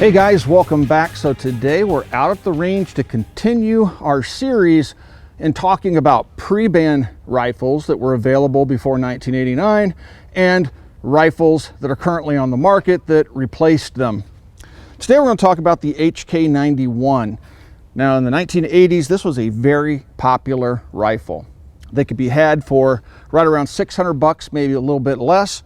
Hey guys, welcome back. So today we're out at the range to continue our series in talking about pre-ban rifles that were available before 1989 and rifles that are currently on the market that replaced them. Today we're going to talk about the HK91. Now in the 1980s, this was a very popular rifle. They could be had for right around 600 bucks, maybe a little bit less.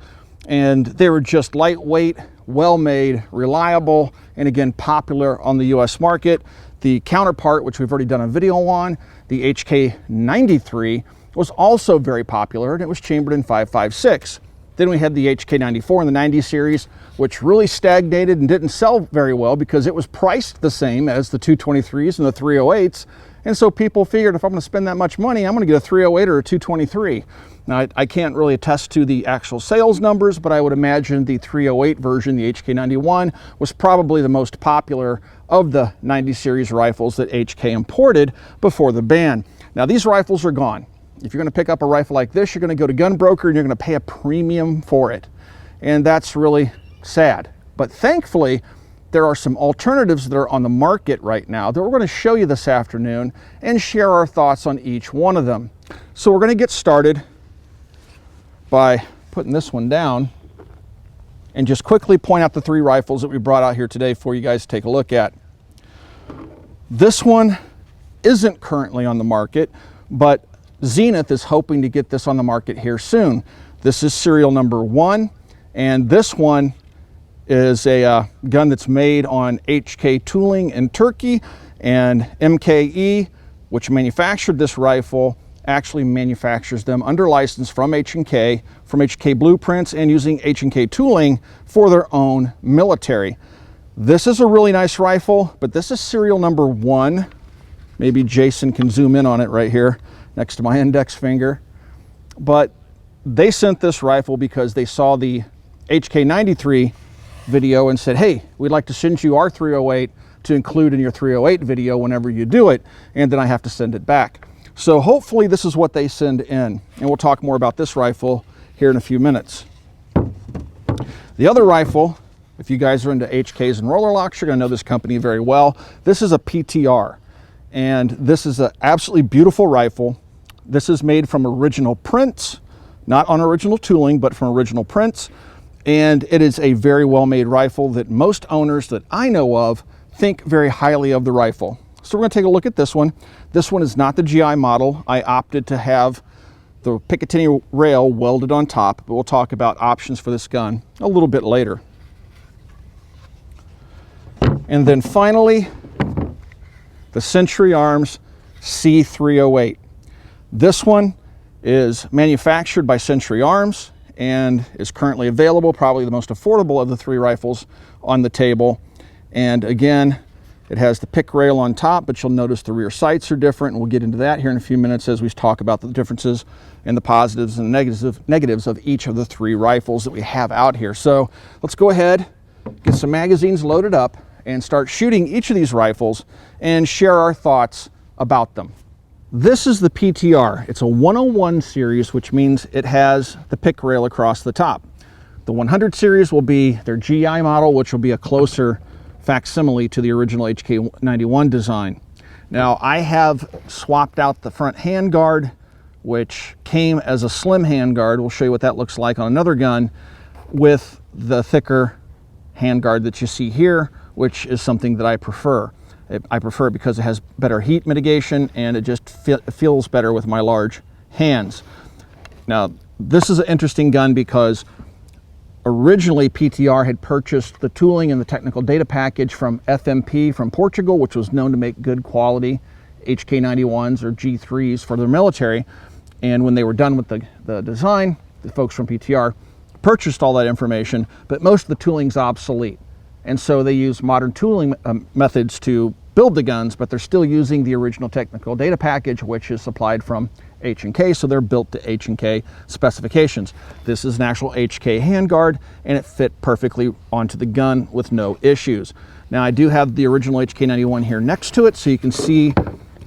And they were just lightweight, well-made, reliable, and again, popular on the US market. The counterpart, which we've already done a video on, the HK93, was also very popular, and it was chambered in 5.56. Then we had the HK94 in the 90 series, which really stagnated and didn't sell very well because it was priced the same as the 223s and the 308s. And so people figured if I'm going to spend that much money, I'm going to get a 308 or a 223. Now, I can't really attest to the actual sales numbers, but I would imagine the 308 version, the HK91, was probably the most popular of the 90 series rifles that HK imported before the ban. Now, these rifles are gone. If you're going to pick up a rifle like this, you're going to go to Gunbroker and you're going to pay a premium for it. And that's really sad. But thankfully, there are some alternatives that are on the market right now that we're going to show you this afternoon and share our thoughts on each one of them. So we're going to get started by putting this one down and just quickly point out the three rifles that we brought out here today for you guys to take a look at. This one isn't currently on the market, but Zenith is hoping to get this on the market here soon. This is serial number 1, and this one is a gun that's made on HK tooling in Turkey, and MKE, which manufactured this rifle, actually manufactures them under license from H&K, from HK blueprints, and using H&K tooling for their own military. This is a really nice rifle, but this is serial number 1. Maybe Jason can zoom in on it right here next to my index finger. But they sent this rifle because they saw the HK93 video and said, hey, we'd like to send you our 308 to include in your 308 video whenever you do it, and then I have to send it back. So hopefully this is what they send in, and we'll talk more about this rifle here in a few minutes. The other rifle, if you guys are into HKs and roller locks, you're going to know this company very well. This is a PTR, and this is an absolutely beautiful rifle. This is made from original prints, not on original tooling, but from original prints. And it is a very well-made rifle that most owners that I know of think very highly of the rifle. So we're going to take a look at this one. This one is not the GI model. I opted to have the Picatinny rail welded on top, but we'll talk about options for this gun a little bit later. And then finally, the Century Arms C308. This one is manufactured by Century Arms and is currently available, probably the most affordable of the three rifles on the table. And again, it has the pick rail on top, but you'll notice the rear sights are different, and we'll get into that here in a few minutes as we talk about the differences and the positives and negatives of each of the three rifles that we have out here. So let's go ahead, get some magazines loaded up, and start shooting each of these rifles and share our thoughts about them. This is the PTR. It's a 101 series, which means it has the pick rail across the top. The 100 series will be their GI model, which will be a closer facsimile to the original HK91 design. Now, I have swapped out the front handguard, which came as a slim handguard. We'll show you what that looks like on another gun, with the thicker handguard that you see here, which is something that I prefer. I prefer it because it has better heat mitigation and it just feels better with my large hands. Now, this is an interesting gun because originally PTR had purchased the tooling and the technical data package from FMP from Portugal, which was known to make good quality HK91s or G3s for their military. And when they were done with the design, the folks from PTR purchased all that information, but most of the tooling's obsolete. And so they use modern tooling methods to build the guns, but they're still using the original technical data package, which is supplied from H&K, so they're built to H&K specifications. This is an actual HK handguard, and it fit perfectly onto the gun with no issues. Now, I do have the original HK91 here next to it, so you can see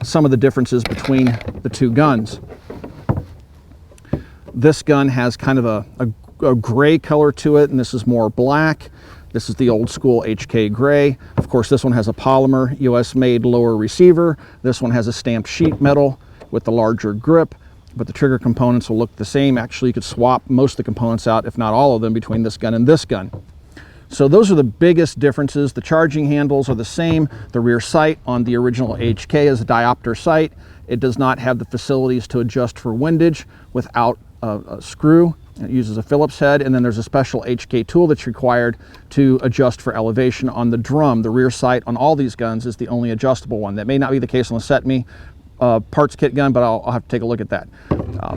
some of the differences between the two guns. This gun has kind of a gray color to it, and this is more black. This is the old school HK gray. Of course, this one has a polymer, US made lower receiver. This one has a stamped sheet metal with the larger grip, but the trigger components will look the same. Actually, you could swap most of the components out, if not all of them, between this gun and this gun. So those are the biggest differences. The charging handles are the same. The rear sight on the original HK is a diopter sight. It does not have the facilities to adjust for windage without a screw. It uses a Phillips head, and then there's a special HK tool that's required to adjust for elevation on the drum. The rear sight on all these guns is the only adjustable one. That may not be the case on the Set-Me parts kit gun, but I'll have to take a look at that.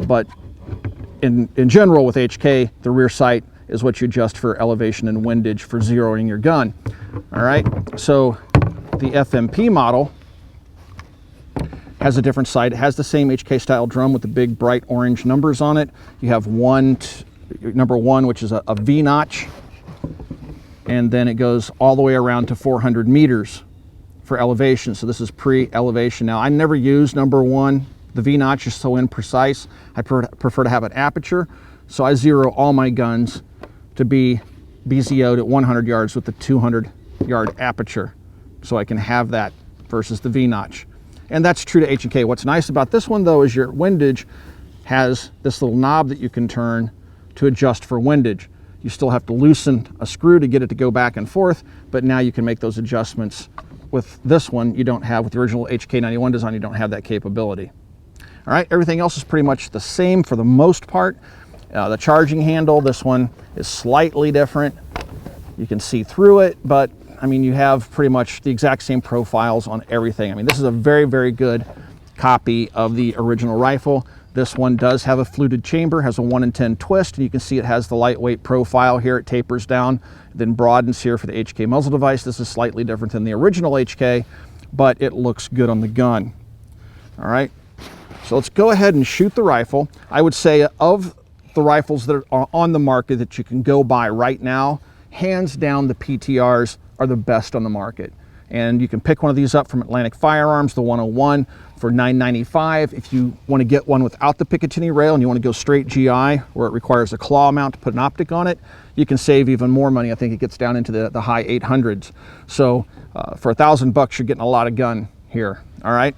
But in general with HK, the rear sight is what you adjust for elevation and windage for zeroing your gun. All right, so the FMP model has a different sight. It has the same HK style drum with the big bright orange numbers on it. You have number one, which is a V notch, and then it goes all the way around to 400 meters for elevation. So this is pre-elevation. Now, I never use number one. The V notch is so imprecise. I prefer to have an aperture. So I zero all my guns to be BZO'd at 100 yards with the 200-yard aperture. So I can have that versus the V notch. And that's true to H&K. What's nice about this one, though, is your windage has this little knob that you can turn to adjust for windage. You still have to loosen a screw to get it to go back and forth, but now you can make those adjustments. With this one, you don't have, with the original HK91 design, you don't have that capability. All right, everything else is pretty much the same for the most part. The charging handle, this one is slightly different. You can see through it, but I mean, you have pretty much the exact same profiles on everything. I mean, this is a very, very good copy of the original rifle. This one does have a fluted chamber, has a 1 in 10 twist, and you can see it has the lightweight profile here. It tapers down, then broadens here for the HK muzzle device. This is slightly different than the original HK, but it looks good on the gun. All right, so let's go ahead and shoot the rifle. I would say of the rifles that are on the market that you can go buy right now, hands down, the PTRs are the best on the market. And you can pick one of these up from Atlantic Firearms, the 101, for $9.95. If you want to get one without the Picatinny rail and you want to go straight GI, where it requires a claw mount to put an optic on it, you can save even more money. I think it gets down into the high 800s. So for $1,000 you're getting a lot of gun here. All right.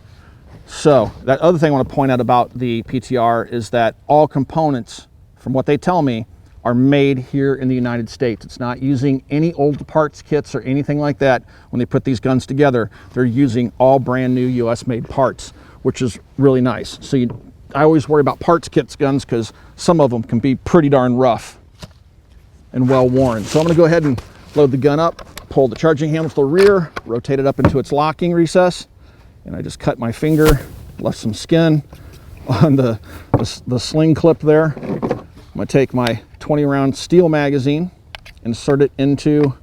So that other thing I want to point out about the PTR is that all components, from what they tell me, are made here in the United States. It's not using any old parts kits or anything like that. When they put these guns together, they're using all brand new US made parts, which is really nice. So I always worry about parts kits guns because some of them can be pretty darn rough and well worn. So I'm gonna go ahead and load the gun up, pull the charging handle to the rear, rotate it up into its locking recess, and I just cut my finger, left some skin on the sling clip there. I'm gonna take my 20-round steel magazine, insert it into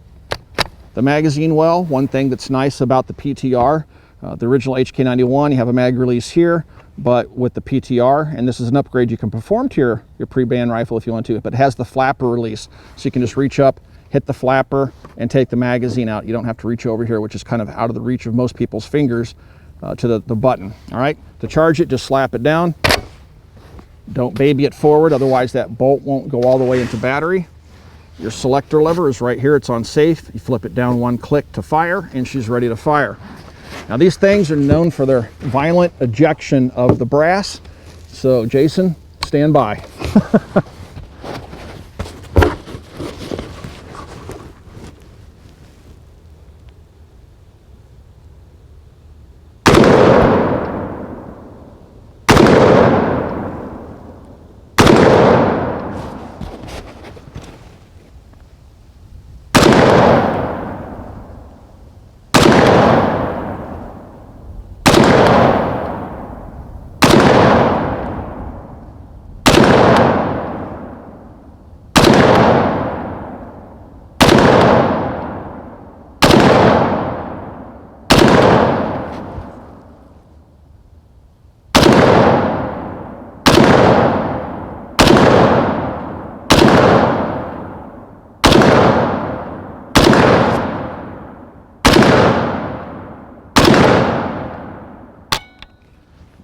the magazine well. One thing that's nice about the PTR, the original HK91, you have a mag release here, but with the PTR, and this is an upgrade you can perform to your pre-band rifle if you want to, but it has the flapper release. So you can just reach up, hit the flapper, and take the magazine out. You don't have to reach over here, which is kind of out of the reach of most people's fingers, to the button. All right, to charge it, just slap it down. Don't baby it forward, otherwise that bolt won't go all the way into battery. Your selector lever is right here, it's on safe. You flip it down one click to fire, and she's ready to fire. Now these things are known for their violent ejection of the brass. So Jason, stand by.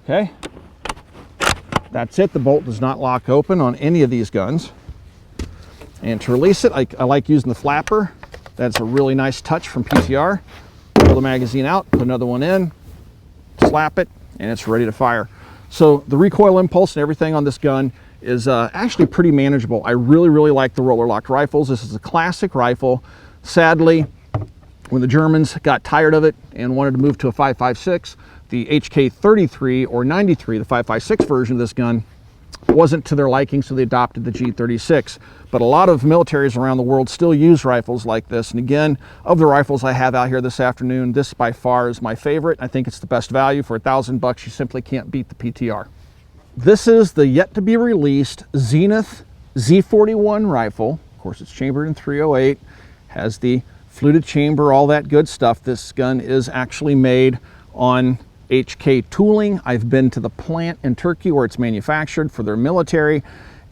Okay, that's it. The bolt does not lock open on any of these guns. And to release it, I like using the flapper. That's a really nice touch from PTR. Pull the magazine out, put another one in, slap it, and it's ready to fire. So the recoil impulse and everything on this gun is actually pretty manageable. I really like the roller locked rifles. This is a classic rifle. Sadly, when the Germans got tired of it and wanted to move to a 5.56, the HK33 or 93, the 5.56 version of this gun, wasn't to their liking, so they adopted the G36. But a lot of militaries around the world still use rifles like this. And again, of the rifles I have out here this afternoon, this by far is my favorite. I think it's the best value. For $1,000, you simply can't beat the PTR. This is the yet to be released Zenith Z41 rifle. Of course, it's chambered in .308, has the fluted chamber, all that good stuff. This gun is actually made on HK tooling. I've been to the plant in Turkey where it's manufactured for their military,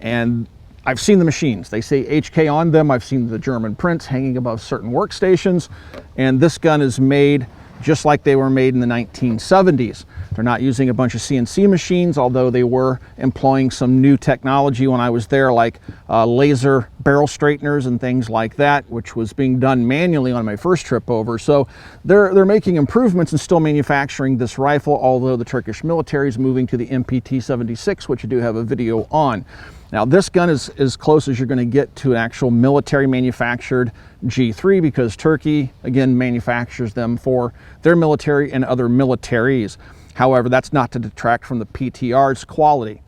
and I've seen the machines. They say HK on them. I've seen the German prints hanging above certain workstations, and this gun is made just like they were made in the 1970s. They're not using a bunch of CNC machines, although they were employing some new technology when I was there, like laser barrel straighteners and things like that, which was being done manually on my first trip over. So they're making improvements and still manufacturing this rifle, although the Turkish military is moving to the MPT-76, which I do have a video on. Now, this gun is as close as you're going to get to an actual military manufactured G3, because Turkey, again, manufactures them for their military and other militaries. However, that's not to detract from the PTR's quality.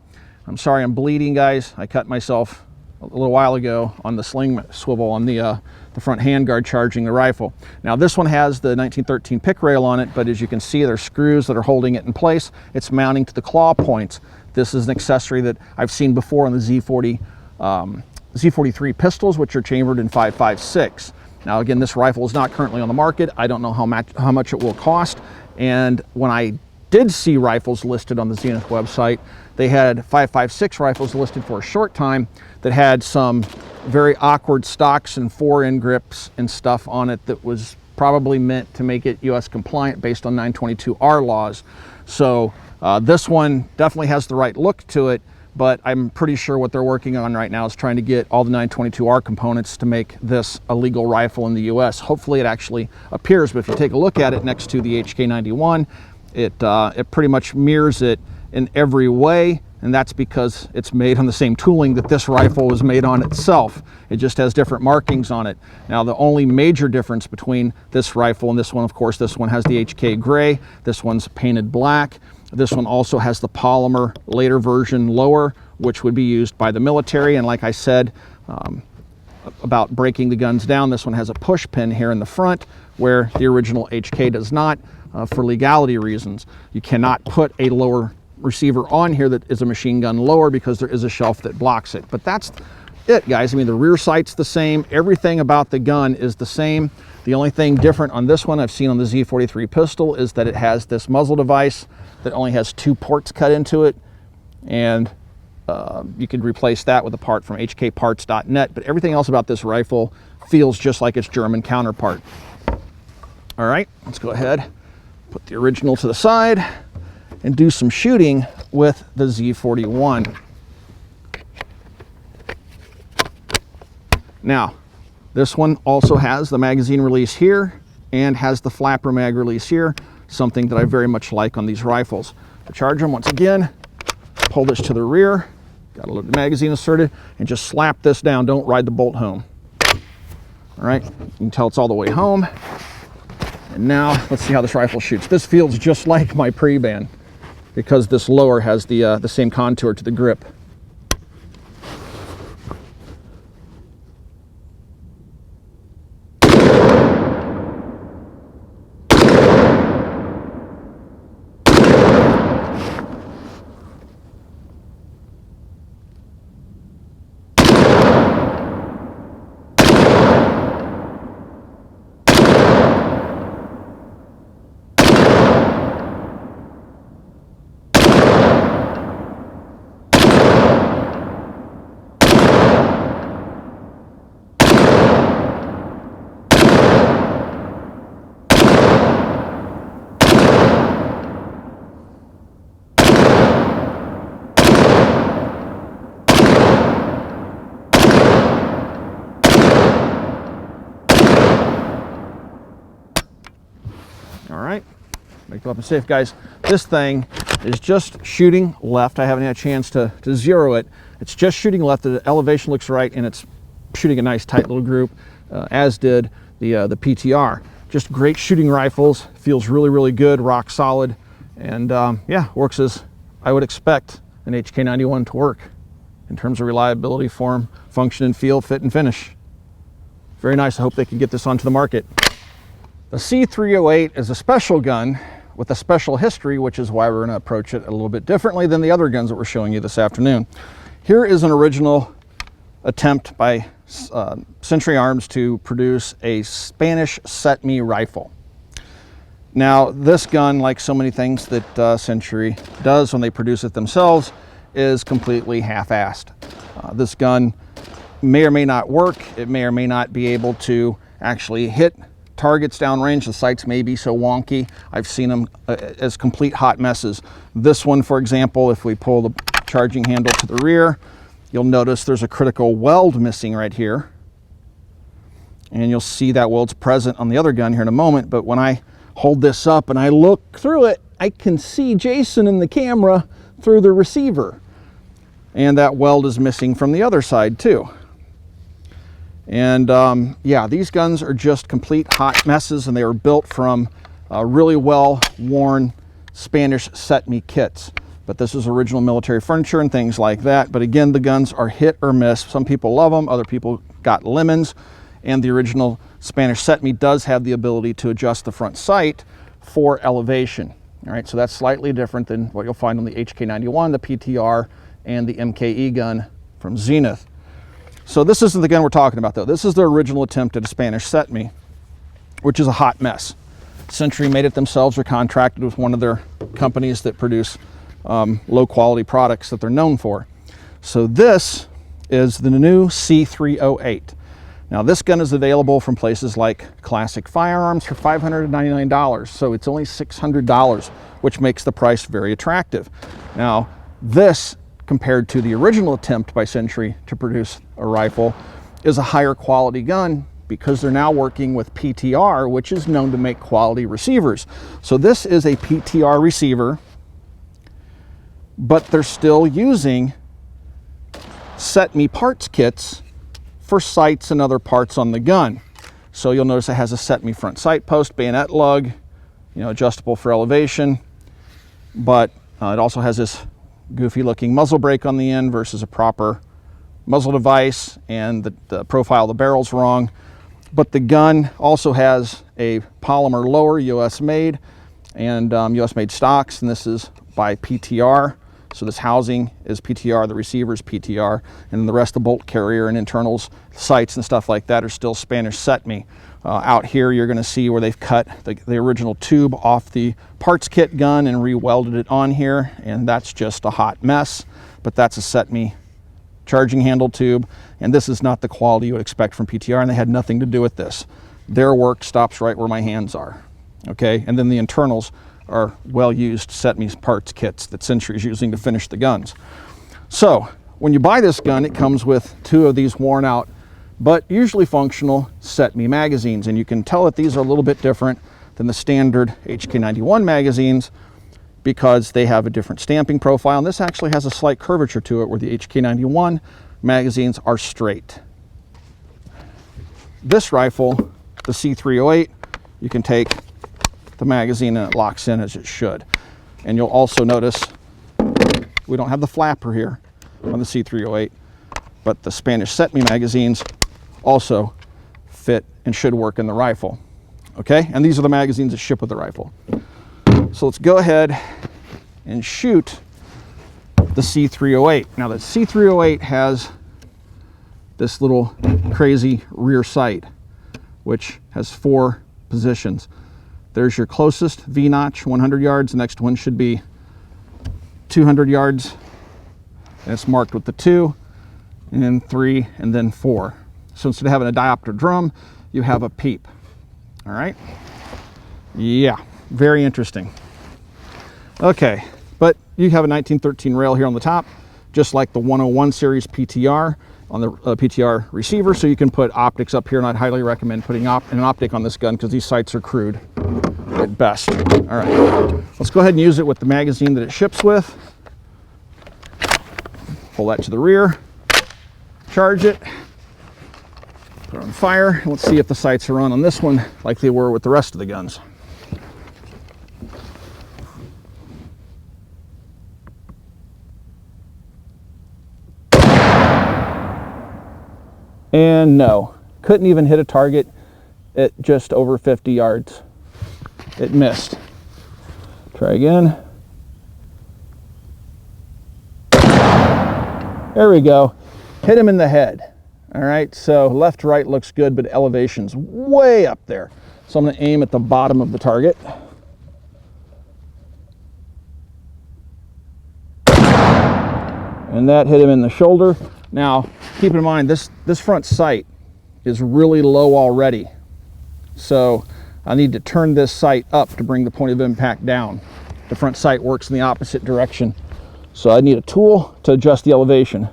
I'm sorry, I'm bleeding, guys. I cut myself a little while ago on the sling swivel on the front handguard charging the rifle. Now, this one has the 1913 pick rail on it, but as you can see, there's screws that are holding it in place. It's mounting to the claw points. This is an accessory that I've seen before on the Z43 pistols, which are chambered in 5.56. Now, again, this rifle is not currently on the market. I don't know how much it will cost. And when I did see rifles listed on the Zenith website, they had 5.56 rifles listed for a short time that had some very awkward stocks and fore-end grips and stuff on it that was probably meant to make it US compliant based on 922R laws. So this one definitely has the right look to it, but I'm pretty sure what they're working on right now is trying to get all the 922R components to make this a legal rifle in the US. Hopefully it actually appears, but if you take a look at it next to the HK91, it pretty much mirrors it in every way, and that's because it's made on the same tooling that this rifle was made on itself. It just has different markings on it. Now, the only major difference between this rifle and this one, of course, this one has the HK gray, this one's painted black. This one also has the polymer later version lower, which would be used by the military. And like I said about breaking the guns down, this one has a push pin here in the front where the original HK does not, for legality reasons. You cannot put a lower receiver on here that is a machine gun lower because there is a shelf that blocks it. But that's it, guys. I mean, the rear sight's the same. Everything about the gun is the same. The only thing different on this one I've seen on the Z43 pistol is that it has this muzzle device that only has 2 ports cut into it, and you could replace that with a part from hkparts.net, but everything else about this rifle feels just like its German counterpart. All right, let's go ahead, put the original to the side, and do some shooting with the Z41. Now, this one also has the magazine release here and has the flapper mag release here, something that I very much like on these rifles. To charge them, once again, pull this to the rear, got a load of magazine inserted, and just slap this down. Don't ride the bolt home. All right, you can tell it's all the way home. And now let's see how this rifle shoots. This feels just like my pre-ban because this lower has the same contour to the grip. All right, make it up and safe, guys. This thing is just shooting left. I haven't had a chance to zero it. It's just shooting left. The elevation looks right, and it's shooting a nice tight little group, as did the PTR. Just great shooting rifles. Feels really, really good, rock solid, and yeah, works as I would expect an HK91 to work in terms of reliability, form, function, and feel, fit, and finish. Very nice. I hope they can get this onto the market. The C308 is a special gun with a special history, which is why we're going to approach it a little bit differently than the other guns that we're showing you this afternoon. Here is an original attempt by Century Arms to produce a Spanish set-me rifle. Now, this gun, like so many things that Century does when they produce it themselves, is completely half-assed. This gun may or may not work. It may or may not be able to actually hit targets downrange. The sights may be so wonky. I've seen them as complete hot messes. This one, for example, if we pull the charging handle to the rear, you'll notice there's a critical weld missing right here. And you'll see that weld's present on the other gun here in a moment, but when I hold this up and I look through it, I can see Jason in the camera through the receiver. And that weld is missing from the other side too. And yeah, these guns are just complete hot messes, and they were built from really well-worn Spanish set-me kits. But this is original military furniture and things like that. But again, the guns are hit or miss. Some people love them, other people got lemons. And the original Spanish set-me does have the ability to adjust the front sight for elevation. All right, so that's slightly different than what you'll find on the HK91, the PTR, and the MKE gun from Zenith. So this isn't the gun we're talking about, though. This is the original attempt at a Spanish set-me, which is a hot mess. Century made it themselves or contracted with one of their companies that produce low-quality products that they're known for. So this is the new C308. Now, this gun is available from places like Classic Firearms for $599, so it's only $600, which makes the price very attractive. Now, this, compared to the original attempt by Century to produce a rifle, is a higher quality gun because they're now working with PTR, which is known to make quality receivers. So this is a PTR receiver, but they're still using set-me parts kits for sights and other parts on the gun. So you'll notice it has a set-me front sight post, bayonet lug, you know, adjustable for elevation, but it also has this goofy looking muzzle brake on the end versus a proper muzzle device, and the profile of the barrel's wrong. But the gun also has a polymer lower, US made, and US made stocks, and this is by PTR. So this housing is PTR, the receiver is PTR, and the rest of the bolt carrier and internals, sights and stuff like that are still Spanish set-me. Out here you're going to see where they've cut the original tube off the parts kit gun and re-welded it on here, and that's just a hot mess. But that's a set-me charging handle tube, and this is not the quality you would expect from PTR, and they had nothing to do with this. Their work stops right where my hands are, okay? And then the internals are well-used set-me parts kits that Century is using to finish the guns. So when you buy this gun, it comes with two of these worn out but usually functional set-me magazines, and you can tell that these are a little bit different than the standard HK91 magazines because they have a different stamping profile, and this actually has a slight curvature to it where the HK91 magazines are straight. This rifle, the C308, you can take the magazine and it locks in as it should. And you'll also notice we don't have the flapper here on the C308, but the Spanish set-me magazines also fit and should work in the rifle. Okay, and these are the magazines that ship with the rifle. So let's go ahead and shoot the C308. Now the C308 has this little crazy rear sight, which has 4 positions. There's your closest V-notch, 100 yards. The next one should be 200 yards. And it's marked with the 2, and then 3, and then 4. So instead of having a diopter drum, you have a peep. All right? Yeah, very interesting. Okay, but you have a 1913 rail here on the top, just like the 101 series PTR on the PTR receiver, so you can put optics up here, and I'd highly recommend putting an optic on this gun because these sights are crude. at best. All right, let's go ahead and use it with the magazine that it ships with. Pull that to the rear, charge it, put it on fire, and let's see if the sights are on this one like they were with the rest of the guns. And no, couldn't even hit a target at just over 50 yards. It missed. Try again. There we go. Hit him in the head. All right, so left to right looks good, but elevation's way up there. So I'm going to aim at the bottom of the target. And that hit him in the shoulder. Now, keep in mind, this front sight is really low already. So I need to turn this sight up to bring the point of impact down. The front sight works in the opposite direction. So I need a tool to adjust the elevation.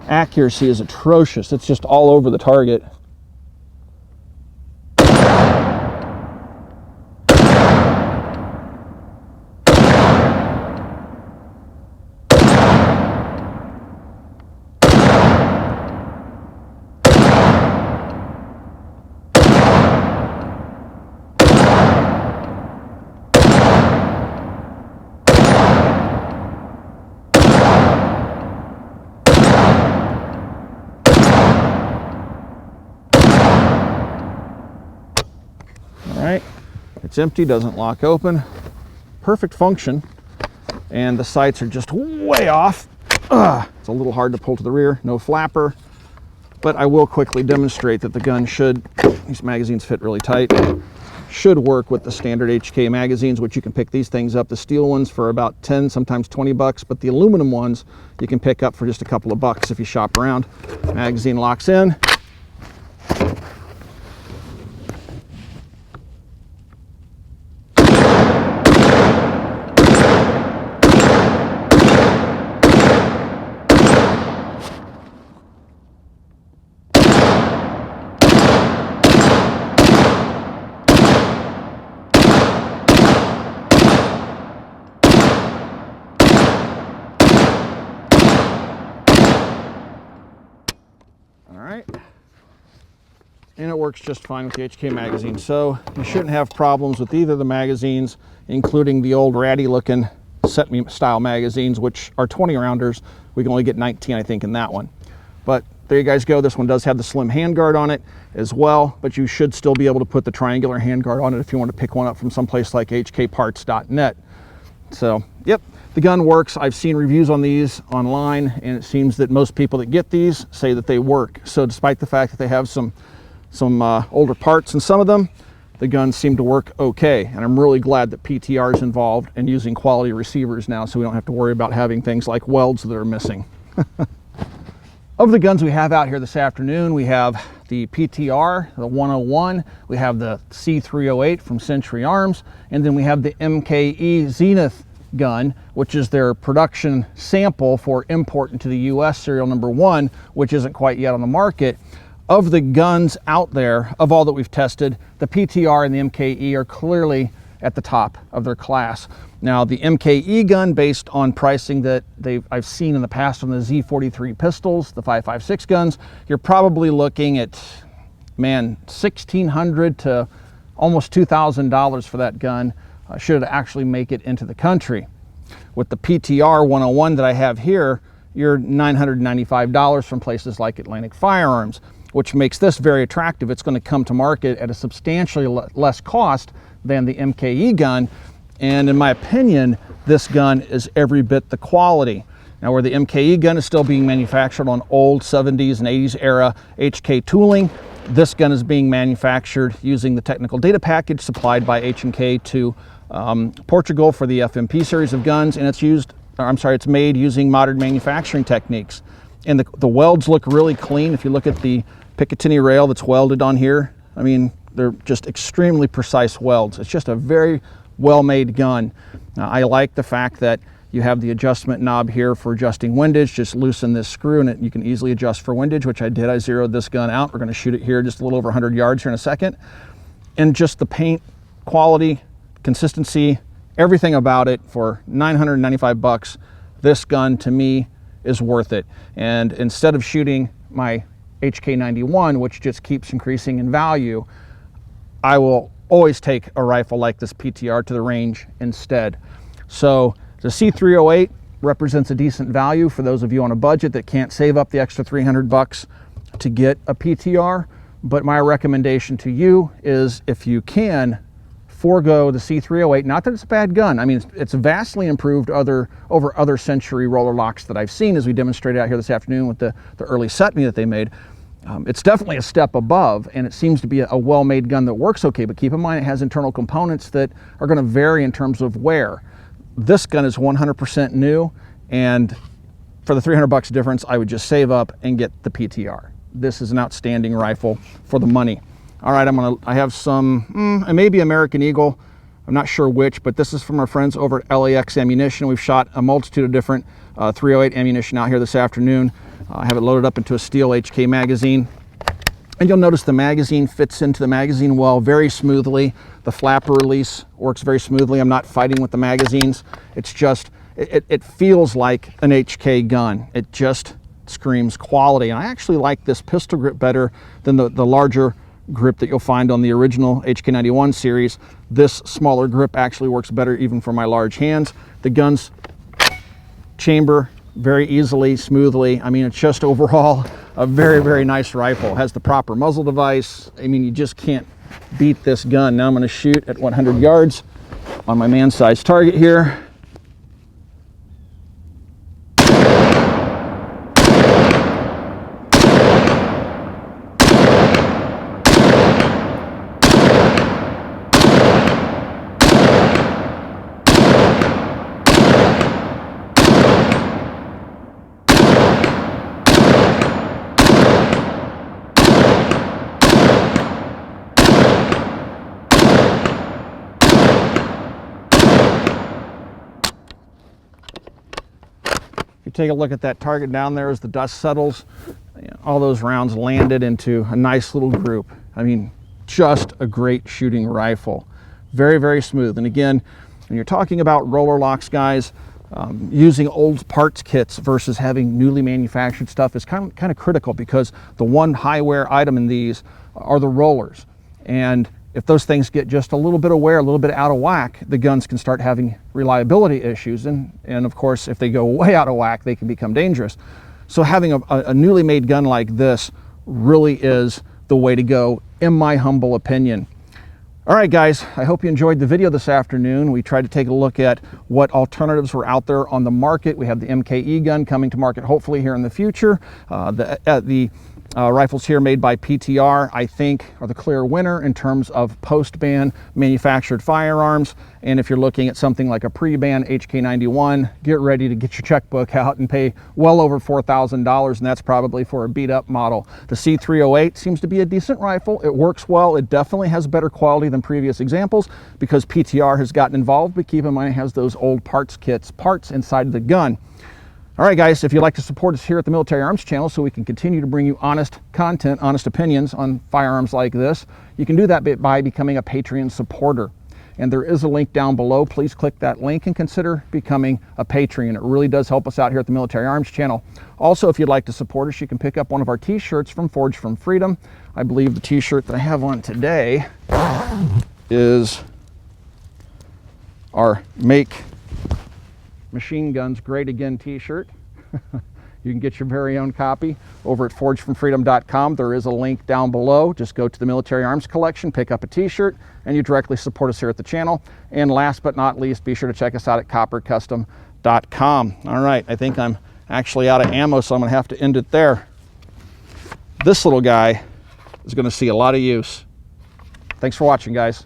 Accuracy is atrocious. It's just all over the target. Right, it's empty, doesn't lock open, perfect function, and the sights are just way off. It's a little hard to pull to the rear, no flapper, but I will quickly demonstrate that the gun should, these magazines fit really tight, should work with the standard HK magazines, which you can pick these things up, the steel ones for about 10, sometimes 20 bucks, but the aluminum ones you can pick up for just a couple of bucks if you shop around. Magazine locks in. All right, and it works just fine with the HK magazine. So you shouldn't have problems with either of the magazines, including the old ratty looking set me style magazines, which are 20 rounders. We can only get 19, I think, in that one. But there you guys go. This one does have the slim handguard on it as well, but you should still be able to put the triangular handguard on it if you want to pick one up from someplace like hkparts.net. So, yep, the gun works. I've seen reviews on these online, and it seems that most people that get these say that they work. So despite the fact that they have some older parts in some of them, the guns seem to work okay. And I'm really glad that PTR is involved in using quality receivers now, so we don't have to worry about having things like welds that are missing. Of the guns we have out here this afternoon, we have the PTR, the 101, we have the C308 from Century Arms, and then we have the MKE Zenith gun, which is their production sample for import into the US, serial number 1, which isn't quite yet on the market. Of the guns out there, of all that we've tested, the PTR and the MKE are clearly at the top of their class. Now, the MKE gun, based on pricing that I've seen in the past on the Z43 pistols, the 5.56 guns, you're probably looking at, man, $1,600 to almost $2,000 for that gun, should it actually make it into the country. With the PTR 101 that I have here, you're $995 from places like Atlantic Firearms, which makes this very attractive. It's going to come to market at a substantially less cost than the MKE gun. And in my opinion, this gun is every bit the quality. Now, where the MKE gun is still being manufactured on old 70s and 80s era HK tooling, this gun is being manufactured using the technical data package supplied by H&K to Portugal for the FMP series of guns, and it's made using modern manufacturing techniques. And the welds look really clean. If you look at the Picatinny rail that's welded on here, I mean, they're just extremely precise welds. It's just a very well-made gun. I like the fact that You have the adjustment knob here for adjusting windage. Just loosen this screw and you can easily adjust for windage, which I did. I zeroed this gun out. We're going to shoot it here just a little over 100 yards here in a second. And just the paint quality, consistency, everything about it for $995, this gun to me is worth it. And instead of shooting my HK91, which just keeps increasing in value, I will always take a rifle like this PTR to the range instead. So the C308 represents a decent value for those of you on a budget that can't save up the extra $300 to get a PTR. But my recommendation to you is, if you can, forego the C308. Not that it's a bad gun. I mean, it's vastly improved over other Century roller locks that I've seen, as we demonstrated out here this afternoon with the early Setme that they made. It's definitely a step above, and it seems to be a well-made gun that works okay, but keep in mind it has internal components that are going to vary in terms of wear. This gun is 100% new, and for the $300 difference, I would just save up and get the PTR. This is an outstanding rifle for the money. All right, I have some, maybe American Eagle. I'm not sure which, but this is from our friends over at LAX Ammunition. We've shot a multitude of different 308 ammunition out here this afternoon. I have it loaded up into a steel HK magazine. And you'll notice the magazine fits into the magazine well, very smoothly. The flapper release works very smoothly. I'm not fighting with the magazines. It's just, it feels like an HK gun. It just screams quality. And I actually like this pistol grip better than the larger grip that you'll find on the original HK91 series. This smaller grip actually works better even for my large hands. The gun's chamber very easily, smoothly. I mean, it's just overall a very, very nice rifle. It has the proper muzzle device. I mean, you just can't beat this gun. Now I'm going to shoot at 100 yards on my man-sized target here. Take a look at that target down there as the dust settles. All those rounds landed into a nice little group. I mean, just a great shooting rifle. Very, very smooth. And again, when you're talking about roller locks, guys, using old parts kits versus having newly manufactured stuff is kind of critical, because the one high wear item in these are the rollers. And if those things get just a little bit of wear, a little bit out of whack, the guns can start having reliability issues. And of course, if they go way out of whack, they can become dangerous. So having a newly made gun like this really is the way to go, in my humble opinion. All right, guys, I hope you enjoyed the video this afternoon. We tried to take a look at what alternatives were out there on the market. We have the MKE gun coming to market hopefully here in the future. The rifles here made by PTR, I think, are the clear winner in terms of post-ban manufactured firearms. And if you're looking at something like a pre-ban HK91, get ready to get your checkbook out and pay well over $4,000, and that's probably for a beat-up model. The C308 seems to be a decent rifle. It works well. It definitely has better quality than previous examples because PTR has gotten involved, but keep in mind it has those old parts kits, parts inside of the gun. All right, guys, if you'd like to support us here at the Military Arms Channel so we can continue to bring you honest content, honest opinions on firearms like this, you can do that by becoming a Patreon supporter. And there is a link down below. Please click that link and consider becoming a Patreon. It really does help us out here at the Military Arms Channel. Also, if you'd like to support us, you can pick up one of our t-shirts from Forged from Freedom. I believe the t-shirt that I have on today is our Make Machine Guns Great Again t-shirt. You can get your very own copy over at forgedfromfreedom.com. There is a link down below. Just go to the Military Arms Collection, pick up a t-shirt, and you directly support us here at the channel. And last but not least, be sure to check us out at coppercustom.com. All right, I think I'm actually out of ammo, so I'm gonna have to end it there. This little guy is gonna see a lot of use. Thanks for watching, guys.